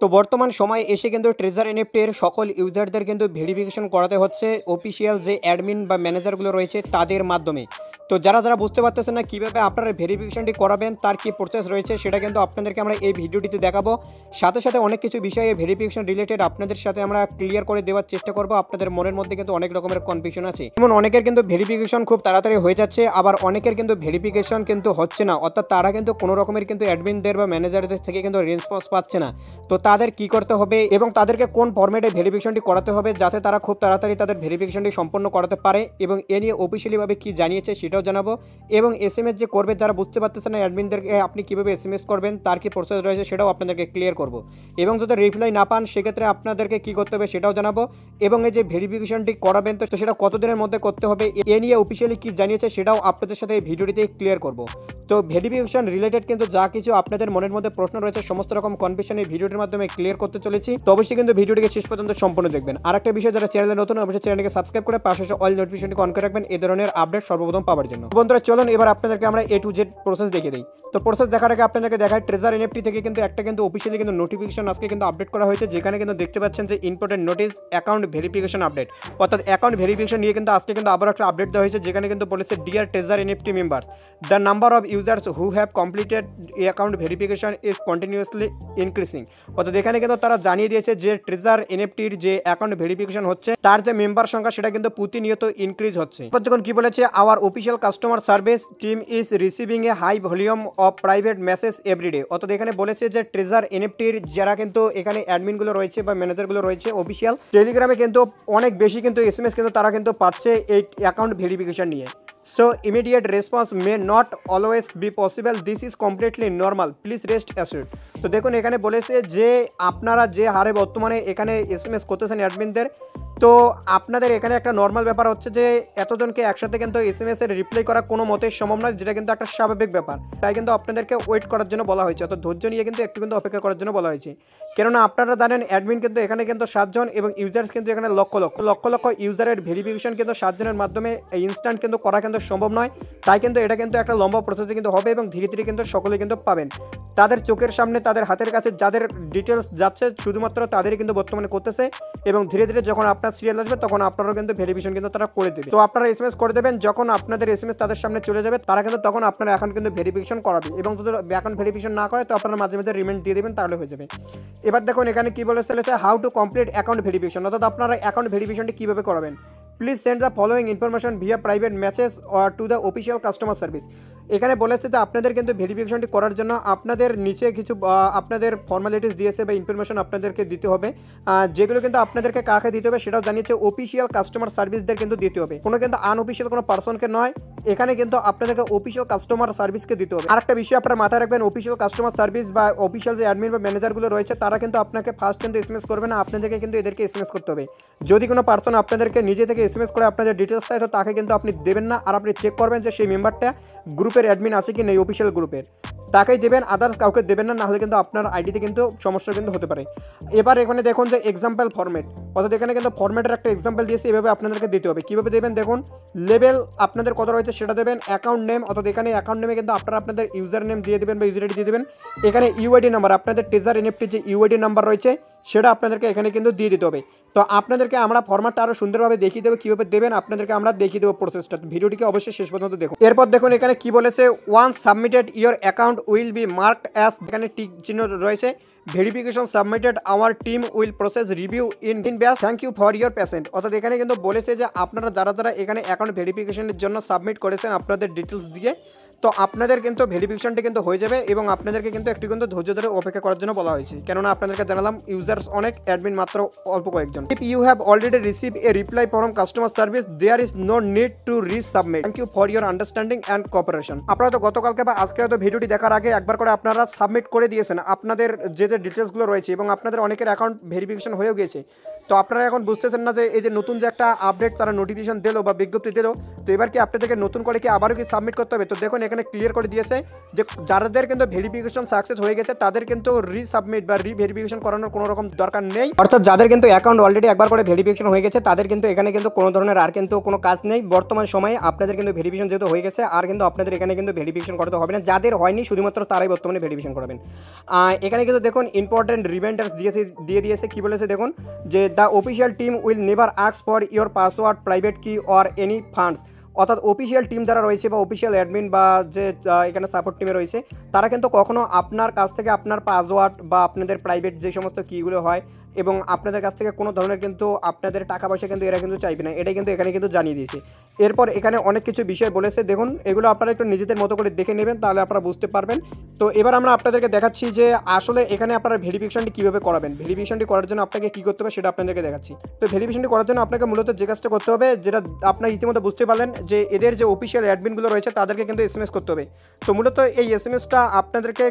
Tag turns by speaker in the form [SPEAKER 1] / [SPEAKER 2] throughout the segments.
[SPEAKER 1] তো বর্তমান সময়ে এসে কিন্তু ট্রেজার এনএফটির সকল ইউজারদের কিন্তু ভেরিফিকেশন করাতে হচ্ছে অফিসিয়াল যে অ্যাডমিন বা ম্যানেজারগুলো রয়েছে তাদের মাধ্যমে। তো যারা যারা বুঝতে পারতেছেন না কীভাবে আপনারা ভেরিফিকেশনটি করাবেন, তার কী প্রসেস রয়েছে, সেটা কিন্তু আপনাদেরকে আমরা এই ভিডিওটিতে দেখাবো। সাথে সাথে অনেক কিছু বিষয়ে ভেরিফিকেশন রিলেটেড আপনাদের সাথে আমরা ক্লিয়ার করে দেওয়ার চেষ্টা করব। আপনাদের মনের মধ্যে কিন্তু অনেক রকমের কনফিউশন আছে, যেমন অনেকের কিন্তু ভেরিফিকেশন খুব তাড়াতাড়ি হয়ে যাচ্ছে, আবার অনেকের কিন্তু ভেরিফিকেশন কিন্তু হচ্ছে না, অর্থাৎ তারা কিন্তু কোনো রকমের কিন্তু অ্যাডমিনদের বা ম্যানেজারদের থেকে কিন্তু রেসপন্স পাচ্ছে না। তো তাদের কি করতে হবে এবং তাদেরকে কোন ফরম্যাটে ভেরিফিকেশনটি করাতে হবে যাতে তারা খুব তাড়াতাড়ি তাদের ভেরিফিকেশনটি সম্পন্ন করাতে পারে, এবং এ নিয়ে অফিসিয়ালিভাবে কী জানিয়েছে সেটাও জানাবো। এবং এসএমএস যে করবে, যারা বুঝতে পারতেছেন না অ্যাডমিনদেরকে আপনি কীভাবে এসএমএস করবেন, তার কি প্রসেস রয়েছে সেটাও আপনাদেরকে ক্লিয়ার করব। এবং যদি রিপ্লাই না পান সেক্ষেত্রে আপনাদেরকে কী করতে হবে সেটাও জানাবো। এবং এই যে ভেরিফিকেশনটি করাবেন তো সেটা কতদিনের মধ্যে করতে হবে, এ নিয়ে অফিসিয়ালি কী জানিয়েছে সেটাও আপনাদের সাথে এই ভিডিওটিতে ক্লিয়ার করব। তো ভেরিফিকেশন রিলেটেড কিন্তু যা কিছু আপনাদের মনের মধ্যে প্রশ্ন রয়েছে সমস্ত রকম কনফিউশন এই ভিডিওটির মাধ্যমে ক্লিয়ার করতে চলেছি। তো অবশ্যই কিন্তু ভিডিওটিকে শেষ পর্যন্ত সম্পূর্ণ দেখবেন। আর একটা বিষয়, যারা চ্যানেলে নতুন অবশ্যই চ্যানেলকে সাবস্ক্রাইব করে পাশে অল নোটিফিকেশনটি অন করে রাখবেন এই ধরনের আপডেট সর্বপ্রথম পাওয়ার জন্য। বন্ধুরা চলুন এবার আপনাদেরকে আমরা A to Z প্রসেস দেখিয়ে দিই। তো প্রসেস দেখার আগে আপনাদেরকে দেখায় ট্রেজার এনএফটি থেকে কিন্তু একটা কিন্তু অফিসিয়ালি কিন্তু নোটিফিকেশন আজকে কিন্তু আপডেট করা হয়েছে, যেখানে কিন্তু দেখতে পাচ্ছেন যে important notice account verification update, অর্থাৎ অ্যাকাউন্ট ভেরিফিকেশন নিয়ে কিন্তু আজকে কিন্তু আবার একটা আপডেট দেওয়া হয়েছে, যেখানে কিন্তু বলেছে dear treasure NFT members, the number of users who have completed account verification is continuously increasing. অর্থাৎ এখানে কিন্তু তারা জানিয়ে দিয়েছে যে ট্রেজার এনএফটির যে অ্যাকাউন্ট ভেরিফিকেশন হচ্ছে তার যে মেম্বার সংখ্যা সেটা কিন্তু প্রতিনিয়ত ইনক্রিজ হচ্ছে। দেখুন কি বলেছে, our official customer service team is receiving a high volume of private message everyday. অর্থাৎ এখানে বলেছে যে ট্রেজার এনএফটির যারা কিন্তু এখানে অ্যাডমিনগুলো রয়েছে বা ম্যানেজারগুলো রয়েছে অফিসিয়াল টেলিগ্রামে কিন্তু অনেক বেশি কিন্তু এসএমএস কিন্তু তারা কিন্তু পাচ্ছে এই অ্যাকাউন্ট ভেরিফিকেশন নিয়ে। So immediate response may not always be possible. This is completely normal. Please rest assured. তো দেখুন এখানে বলেছে যে আপনারা যে হারে বর্তমানে এখানে এসএমএস করতেছেন অ্যাডমিনদের, তো আপনাদের এখানে একটা নর্মাল ব্যাপার হচ্ছে যে এতজনকে একসাথে কিন্তু এসএমএস এর রিপ্লাই করা কোনো মতেই সম্ভব নয়, যেটা কিন্তু একটা স্বাভাবিক ব্যাপার। তাই কিন্তু আপনাদেরকে ওয়েট করার জন্য বলা হয়েছে, অর্থাৎ ধৈর্য নিয়ে কিন্তু একটু কিন্তু অপেক্ষা করার জন্য বলা হয়েছে। কেননা আপনারা জানেন অ্যাডমিন কিন্তু এখানে কিন্তু 7 জন এবং ইউজার্স কিন্তু এখানে লক্ষ লক্ষ ইউজারের ভেরিফিকেশন কিন্তু 7 জনের মাধ্যমে ইনস্ট্যান্ট কিন্তু করা কিন্তু সম্ভব নয়। তাই কিন্তু এটা কিন্তু একটা লম্বা প্রসেসে কিন্তু হবে এবং ধীরে ধীরে কিন্তু সকলে কিন্তু পাবেন। তাদের চোখের সামনে তাদের হাতের কাছে যাদের ডিটেলস যাচ্ছে শুধুমাত্র তাদেরই কিন্তু বর্তমানে করতেছে, এবং ধীরে ধীরে যখন আপনার সিরিয়াল আসবে তখন আপনারাও কিন্তু ভেরিফিকেশন কিন্তু তারা করে দেবে। তো আপনারা এসএমএস করে দেবেন, যখন আপনাদের এসএমএস তাদের সামনে চলে যাবে তারা কিন্তু তখন আপনার অ্যাকাউন্ট কিন্তু ভেরিফিকেশন করাবে, এবং যদি অ্যাকাউন্ট ভেরিফিকেশন না করে তো আপনারা মাঝে মাঝে রিমাইন্ড দিয়ে দেবেন, তাহলে হয়ে যাবে। এবার দেখুন এখানে কি বলেছে, how to complete account verification, অর্থাৎ আপনারা অ্যাকাউন্ট ভেরিফিকেশনটি কীভাবে করাবেন। Please send the following information via private message or to the official customer service. এখানে বলেছে যে আপনাদের কিন্তু ভেরিফিকেশনটি করার জন্য আপনাদের নিচে কিছু আপনাদের ফর্মালিটিস দিয়েছে বা ইনফরমেশন আপনাদেরকে দিতে হবে, যেগুলো কিন্তু আপনাদেরকে কাকে দিতে হবে সেটাও জানিয়েছে, অফিসিয়াল কাস্টমার সার্ভিসদের কিন্তু দিতে হবে, কোনো কিন্তু আনঅফিসিয়াল কোনো পার্সনকে নয়। এখানে কিন্তু আপনাদেরকে অফিসিয়াল কাস্টমার সার্ভিসকে দিতে হবে। আরেকটা বিষয় আপনারা মাথায় রাখবেন, অফিসিয়াল কাস্টমার সার্ভিস বা অফিসিয়াল যে অ্যাডমিন বা ম্যানেজারগুলো রয়েছে তারা কিন্তু আপনাকে ফার্স্ট কিন্তু এসএমএস করবে না, আপনাদেরকে কিন্তু এদেরকে এসএমএস করতে হবে। যদি কোনো পার্সন আপনাদেরকে নিজে থেকে এসএমএস করে আপনাদের ডিটেলস চায় তো তাকে কিন্তু আপনি দেবেন না, আর আপনি চেক করবেন যে সেই মেম্বারটা গ্রুপের অ্যাডমিন আছে কি নেই অফিসিয়াল গ্রুপের, তাকেই দেবেন, আদার্স কাউকে দেবেন না, নাহলে কিন্তু আপনার আইডিতে কিন্তু সমস্যা কিন্তু হতে পারে। এবার এখানে দেখুন যে এক্সাম্পল ফরম্যাট, অর্থাৎ এখানে কিন্তু ফরম্যাটের একটা এক্সাম্পল দিয়েছে, এভাবে আপনাদেরকে দিতে হবে। কীভাবে দেবেন দেখুন, লেভেল আপনাদের কত রয়েছে সেটা দেবেন, অ্যাকাউন্ট নেম, অর্থাৎ এখানে অ্যাকাউন্ট নেমে কিন্তু আপনারা আপনাদের ইউজার নেম দিয়ে দেবেন বা ইউজার আইডি দিয়ে দেবেন। এখানে ইউআইডি নাম্বার, আপনাদের ট্রেজার এনএফটি যে ইউআইডি নাম্বার রয়েছে সেটা আপনাদেরকে এখানে কিন্তু দিয়ে দিতে হবে। তো আপনাদেরকে আমরা ফরম্যাটটা আরও সুন্দরভাবে দেখিয়ে দেবো, কীভাবে দেবেন আপনাদেরকে আমরা দেখিয়ে দেবো প্রসেসটা। ভিডিওটিকে অবশ্যই শেষ পর্যন্ত দেখুন। এরপর দেখুন এখানে কি বলেছে, once submitted your account will be marked as, এখানে টিক চিহ্ন রয়েছে, verification submitted our team will process review in ব্যাস, thank you for your patient. অর্থাৎ এখানে কিন্তু বলেছে যে আপনারা যারা যারা এখানে অ্যাকাউন্ট ভেরিফিকেশনের জন্য সাবমিট করেছেন আপনাদের ডিটেলস দিয়ে, তো আপনাদের কিন্তু ভেরিফিকেশনটি কিন্তু হয়ে যাবে, এবং আপনাদেরকে কিন্তু একটু কিন্তু ধৈর্য ধরে অপেক্ষা করার জন্য বলা হয়েছে, কেননা আপনাদেরকে জানালাম ইউজার্স অনেক, অ্যাডমিন মাত্র অল্প কয়েকজন। If you have already receive a reply from customer service there is no need to resubmit, thank you for your understanding and cooperation. আপনারা তো গতকালকে বা আজকে হয়তো ভিডিওটি দেখার আগে একবার করে আপনারা সাবমিট করে দিয়েছেন আপনাদের যে যে ডিটেলসগুলো রয়েছে, এবং আপনাদের অনেকের অ্যাকাউন্ট ভেরিফিকেশন হয়েও গিয়েছে। তো আপনারা এখন বুঝতেছেন না যে এই যে নতুন যে একটা আপডেট তারা নোটিফিকেশন দিলো বা বিজ্ঞপ্তি দিলো, তো এবার কি আপনাদেরকে নতুন করে কি আবারও কি সাবমিট করতে হবে। তো দেখুন এখানে এখানে ক্লিয়ার করে দিয়েছে যে যাদের কিন্তু ভেরিফিকেশন সাকসেস হয়ে গেছে তাদের কিন্তু রিসাবমিট বা রিভেরিফিকেশন করানোর কোনো রকম দরকার নেই। অর্থাৎ যাদের কিন্তু অ্যাকাউন্ট অলরেডি একবার করে ভেরিফিকেশন হয়ে গেছে তাদের কিন্তু এখানে কিন্তু কোনো ধরনের আর কিন্তু কোনো কাজ নেই। বর্তমান সময়ে আপনাদের কিন্তু ভেরিফিকেশন যেহেতু হয়ে গেছে আর কিন্তু আপনাদের এখানে কিন্তু ভেরিফিকেশন করতে হবে না। যাদের হয়নি শুধুমাত্র তারাই বর্তমানে ভেরিফিকেশন করবেন। এখানে কিন্তু দেখুন ইম্পর্টেন্ট রিমাইন্ডার্স দিয়ে দিয়েছে কি বলেছে দেখুন যে the official team will never ask for your password, private কি অর এনি ফান্ডস। অর্থাৎ অফিসিয়াল টিম যারা রয়েছে বা অফিসিয়াল অ্যাডমিন বা যে এখানে সাপোর্ট টিমে রয়েছে তারা কিন্তু কখনো আপনার কাছ থেকে আপনার পাসওয়ার্ড বা আপনাদের প্রাইভেট যে সমস্ত কিগুলো হয় এবং আপনাদের কাছ থেকে কোনো ধরনের কিন্তু আপনাদের টাকা পয়সা কিন্তু এরা কিন্তু চাইবে না, এটাই কিন্তু এখানে কিন্তু জানিয়ে দিয়েছে। এরপর এখানে অনেক কিছু বিষয় বলেছে দেখুন, এগুলো আপনারা একটু নিজেদের মতো করে দেখে নেবেন তাহলে আপনারা বুঝতে পারবেন। তো এবার আমরা আপনাদেরকে দেখাচ্ছি যে আসলে এখানে আপনারা ভেরিফিকেশনটি কীভাবে করাবেন। ভেরিফিকেশনটি করার জন্য আপনাকে কী করতে হবে সেটা আপনাদেরকে দেখাচ্ছি। তো ভেরিফিকেশনটি করার জন্য আপনাকে মূলত যে কাজটা করতে হবে, যেটা আপনারা ইতিমধ্যে বুঝতে পারলেন যে এদের যে অফিসিয়াল অ্যাডমিনগুলো রয়েছে তাদেরকে কিন্তু এসএমএস করতে হবে। তো মূলত এই এসএমএসটা আপনাদেরকে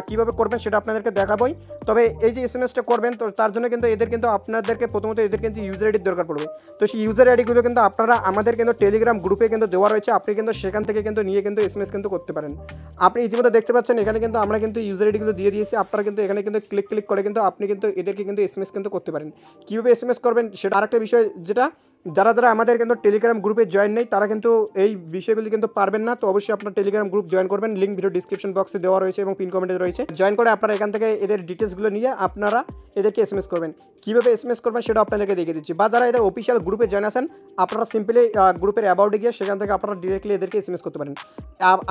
[SPEAKER 1] কীভাবে করবেন সেটা আপনাদেরকে দেখাবোই। তবে এই যে এসএমএসটা করবেন তো তার জন্য কিন্তু এদের কিন্তু আপনাদেরকে প্রথমত এদের কিন্তু ইউজার আইডির দরকার পড়বে। তো সেই ইউজার আইডিগুলো কিন্তু আপনারা আমাদের কিন্তু টেলিগ্রাম গ্রুপে কিন্তু দেওয়া রয়েছে, আপনি কিন্তু সেখান থেকে কিন্তু নিয়ে কিন্তু এসএমএস কিন্তু করতে পারেন। আপনি ইতিমধ্যে দেখতে পাচ্ছেন এখানে কিন্তু আমরা কিন্তু ইউজার আইডিগুলো দিয়ে দিয়েছি, আপনারা কিন্তু এখানে কিন্তু ক্লিক করে কিন্তু আপনি কিন্তু এদেরকে কিন্তু এসএমএস কিন্তু করতে পারেন। কীভাবে এসএমএস করবেন সেটা আরেকটা বিষয়, যেটা যারা আমাদের কিন্তু টেলিগ্রাম গ্রুপে জয়েন নেই তারা কিন্তু এই বিষয়গুলি কিন্তু পারবেন না। তো অবশ্যই আপনার টেলিগ্রাম গ্রুপ জয়েন করবেন, লিঙ্ক ভিডিও ডিসক্রিপশন বক্সে দেওয়া রয়েছে এবং পিন কমেন্টে রয়েছে। জয়েন করে আপনারা এখান থেকে এদের ডিটেলসগুলো নিয়ে আপনারা এদেরকে এসএমএস করবেন। কীভাবে এসএমএস করবেন সেটা আপনাদেরকে দেখিয়ে দিচ্ছি। বা যারা এদের অফিসিয়াল গ্রুপে জয়েন আছেন আপনারা সিম্পলি গ্রুপের অ্যাবাউটে গিয়ে সেখান থেকে আপনারা ডিরেক্টলি এদেরকে এসএমএস করতে পারেন।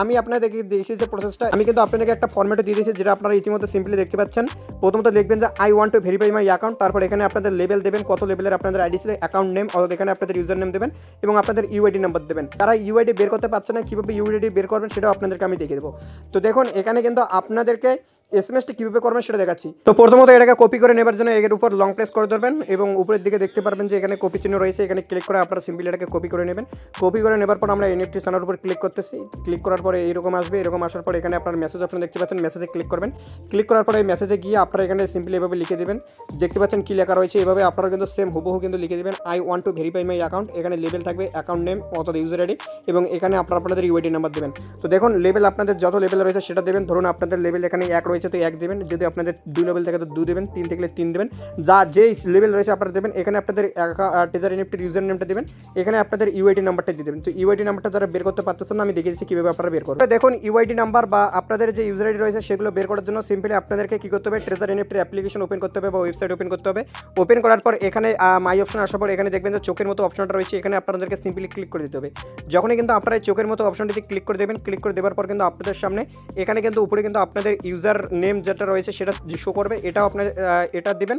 [SPEAKER 1] আমি আপনাদেরকে দেখিয়েছি প্রসেসটা, আমি কিন্তু আপনাদেরকে একটা ফরম্যাটে দিয়ে দিয়েছি যেটা আপনারা ইতিমধ্যে সিম্পলি দেখতে পাচ্ছেন। প্রথমত লিখবেন যে I want to verify my account, তারপর এখানে আপনাদের লেভেল দেবেন, কত লেভেলের আপনাদের আইডি ছিল, অ্যাকাউন্ট নেম অর্থাৎ এখানে আপনাদের ইউজার নেম দেবেন এবং আপনাদের ইউআইডি নাম্বার দেবেন। তারা ইউআইডি বের করতে পারছে না, কীভাবে ইউআইডি বের করবেন সেটাও আপনাদেরকে আমি দেখিয়ে দেবো। তো দেখুন এখানে কিন্তু আপনাদেরকে এসএমএসটি কীভাবে করবেন সেটা দেখাচ্ছি। তো প্রথমত এটাকে কপি করে নেবার জন্য এর উপর লং প্রেস করে ধরবেন এবং উপরের দিকে দেখতে পারবেন যে এখানে কপি চিহ্ন রয়েছে, এখানে ক্লিক করে আপনারা সিম্পলি এটাকে কপি করে নেবেন। কপি করে নেবার পর আমরা এনএফটি স্থানের উপর ক্লিক করতেছি, ক্লিক করার পরে এইরকম আসবে। এরকম আসার পর এখানে আপনার মেসেজ অপশন দেখতে পাচ্ছেন, মেসেজে ক্লিক করবেন। ক্লিক করার পরে এই মেসেজে গিয়ে আপনারা এখানে সিম্পলি এভাবে লিখে দেবেন, দেখতে পাচ্ছেন কী লেখা রয়েছে, এভাবে আপনারা কিন্তু সেম হুবহু কিন্তু লিখে দেবেন I want to verify my account. এখানে লেভেল থাকবে, অ্যাকাউন্ট নেম অর্থাৎ ইউজার আইডি এবং এখানে আপনাদের ইউআইডি নাম্বার দেবেন। তো দেখুন লেভেল আপনাদের যত লেভেল রয়েছে সেটা দেবেন। ধরুন আপনাদের লেভেল এখানে 1 রয়েছে তো 1 দেবেন, যদি আপনাদের 2 লেভেল থাকে তো 2 দেবেন, 3 থাকলে 3 দেবেন, যেই লেভেল রয়েছে আপনারা দেবেন। এখানে আপনাদের টেজার এনএফটির ইউজার নেমটা দেবেন, এখানে আপনাদের ইউআইডি নাম্বারটা দিয়ে দেবেন। তো ইউআইডি নাম্বারটা যারা বের করতে পারতেছেন না আমি দেখিয়ে দিচ্ছি কীভাবে আপনারা বের করবেন। দেখুন ইউআইডি নাম্বার বা আপনাদের যে ইউজার আইডি রয়েছে সেগুলো বের করার জন্য সিম্পলি আপনাদেরকে কী করতে হবে, ট্রেজার এনএফটির অ্যাপ্লিকেশন ওপেন করতে হবে বা ওয়েবসাইট ওপেন করতে হবে। ওপেন করার পর এখানে মাই অপশন আসার পর এখানে দেখবেন যে চোখের মতো অপশনটা রয়েছে, এখানে আপনাদেরকে সিম্পলি ক্লিক করে দিতে হবে। যখনই কিন্তু আপনারা এই চোখের মতো অপশনটিতে ক্লিক করে দেবেন, ক্লিক করে দেওয়ার পর কিন্তু আপনাদের সামনে এখানে কিন্তু উপরে কিন্তু আপনাদের ইউজার নেম যেটা রয়েছে সেটা শো করবে, এটাও আপনার এটা দিবেন।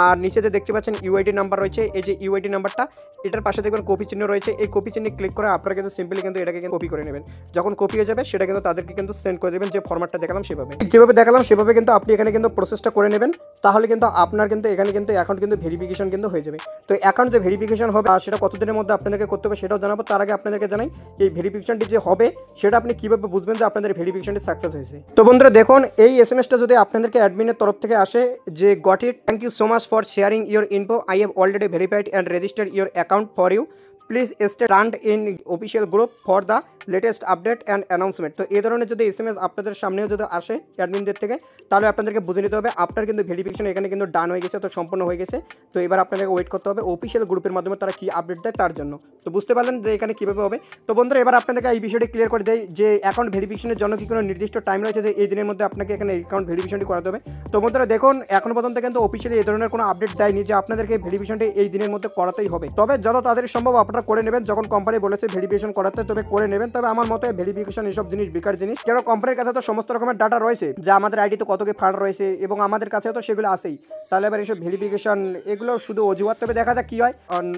[SPEAKER 1] আর নিচে যে দেখতে পাচ্ছেন ইউআইডি নাম্বার রয়েছে, এই যে ইউআইডি নাম্বারটা এটার পাশে দেখবেন কপি চিহ্ন রয়েছে, এই কপি চিহ্নে ক্লিক করে আপনারা কিন্তু সিম্পলি কিন্তু এটাকে কপি করে নেবেন। যখন কপি হয়ে যাবে সেটা কিন্তু তাদেরকে কিন্তু সেন্ড করে দেবেন যে ফরম্যাটটা দেখালাম সেভাবে। যেভাবে দেখালাম সেভাবে কিন্তু আপনি এখানে কিন্তু প্রসেসটা করে নেবেন, তাহলে কিন্তু আপনার কিন্তু এখানে কিন্তু অ্যাকাউন্ট কিন্তু ভেরিফিকেশন কিন্তু হয়ে যাবে। তো অ্যাকাউন্ট যে ভেরিফিকেশন হবে আর সেটা কতদিনের মধ্যে আপনাদেরকে করতে হবে সেটাও জানাবো। তার আগে আপনাদেরকে জানাই এই ভেরিফিকেশনটি যে হবে সেটা আপনি কীভাবে বুঝবেন যে আপনাদের ভেরিফিকেশনটি সাকসেস হয়েছে। তো বন্ধুরা দেখুন এই এসএমএসটা যদি আপনাদেরকে অ্যাডমিনের তরফ থেকে আসে যে got it, thank you so much for sharing your info, I have already verified and registered your account for you, please stay turned in official group for the latest update and announcement. তো এই ধরনের যদি SMS আপনাদের সামনেও যদি আসে অ্যাডমিনদের থেকে তাহলে আপনাদেরকে বুঝে নিতে হবে আপনার কিন্তু ভেরিফিকেশন এখানে কিন্তু ডান হয়ে গেছে, তো সম্পূর্ণ হয়ে গেছে। তো এবার আপনাদেরকে ওয়েট করতে হবে অফিসিয়াল গ্রুপের মাধ্যমে তারা কী আপডেট দেয় তার জন্য। তো বুঝতে পারলেন যে এখানে কীভাবে হবে। তো বন্ধুরা এবার আপনাদেরকে এই বিষয়টি ক্লিয়ার করে দেয় যে অ্যাকাউন্ট ভেরিফিকেশনের জন্য কি কোনো নির্দিষ্ট টাইম রয়েছে যে এই দিনের মধ্যে আপনাকে এখানে অ্যাকাউন্ট ভেরিফিকেশনটি করাতে হবে। তো বন্ধুরা দেখুন এখনো পর্যন্ত কিন্তু অফিসিয়ালি এই ধরনের কোনো আপডেট দেয়নি যে আপনাদেরকে ভেরিফিকেশনটি এই দিনের মধ্যে করাতেই হবে। তবে যত তাদের সম্ভব আপনারা করে নেবেন, যখন কোম্পানি বলেছে ভেরিফিকেশন করাতে তবে করে নেবেন। তবে আমার মতে ভেরিফিকেশন এসব জিনিস বেকার জিনিস, কারণ কোম্পানির কাছে তো সমস্ত রকমের ডাটা রয়েছে যে আমাদের আইডিতে কত কি ফান্ড রয়েছে এবং আমাদের কাছে তো সেগুলো আসেই। তাহলে এবার এইসব ভেরিফিকেশন এগুলো শুধু অজুহাত। তবে দেখা যাক কী হয়,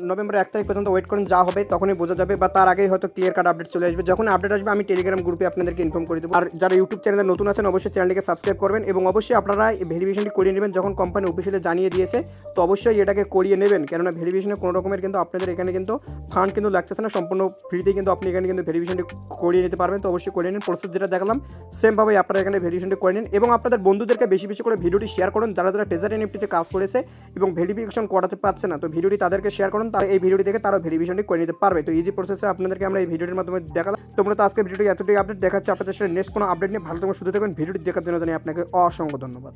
[SPEAKER 1] নভেম্বর 1 তারিখ পর্যন্ত ওয়েট করুন, যা হবে তখনই বোঝা যাবে বা তার আগেই হয়তো ক্লিয়ার কাট আপডেট চলে আসবে। যখন আপডেট আসবে আমি টেলিগ্রাম গ্রুপে আপনাদেরকে ইনফর্ম করে দেবো। আর যারা ইউটিউব চ্যানেলে নতুন আছেন অবশ্যই চ্যানেলটিকে সাবস্ক্রাইব করবেন এবং অবশ্যই আপনারা এই ভেরিফিকেশনটি করিয়ে নেবেন। যখন কোম্পানি অফিসিয়ালি জানিয়ে দিয়েছে তো অবশ্যই এটাকে করিয়ে নেবেন, কেননা ভেরিফিকেশনে কোনো রকমের কিন্তু আপনাদের এখানে কিন্তু ফান্ড কিন্তু লাগতেছে না, সম্পূর্ণ ফ্রিতে কিন্তু আপনি এখানে কিন্তু ভেরিফিকেশনটি করিয়ে নিতে পারবেন। তো অবশ্যই করে নিন, প্রসেস যেটা দেখালাম সেমভাবে আপনারা এখানে ভেরিফিকেশনটি করে নিন এবং আপনাদের বন্ধুদেরকে বেশি বেশি করে ভিডিওটি শেয়ার করুন যারা যারা ট্রেজার এনএফটিতে কাজ করেছে এবং ভেরিফিকেশন করাতে পারছে না। তো ভিডিওটি তাদেরকে শেয়ার করুন, তারা এই ভিডিওটি দেখে তারা ভেরিফিকেশনটি করে নিতে পারবে। তো ইজি প্রসেসে আপনাদেরকে আমরা এই ভিডিওটির মাধ্যমে দেখালাম। তোমরা তো আজকে ভিডিওটি এতটাই আপডেট দেখাচ্ছে, আপনাদের সাথে নেক্সট কোনো আপডেট নিয়ে ভালো থাকবেন, সুস্থ থাকবেন। ভিডিওটি দেখার জন্য জানাই আপনাকে অসংখ্য ধন্যবাদ।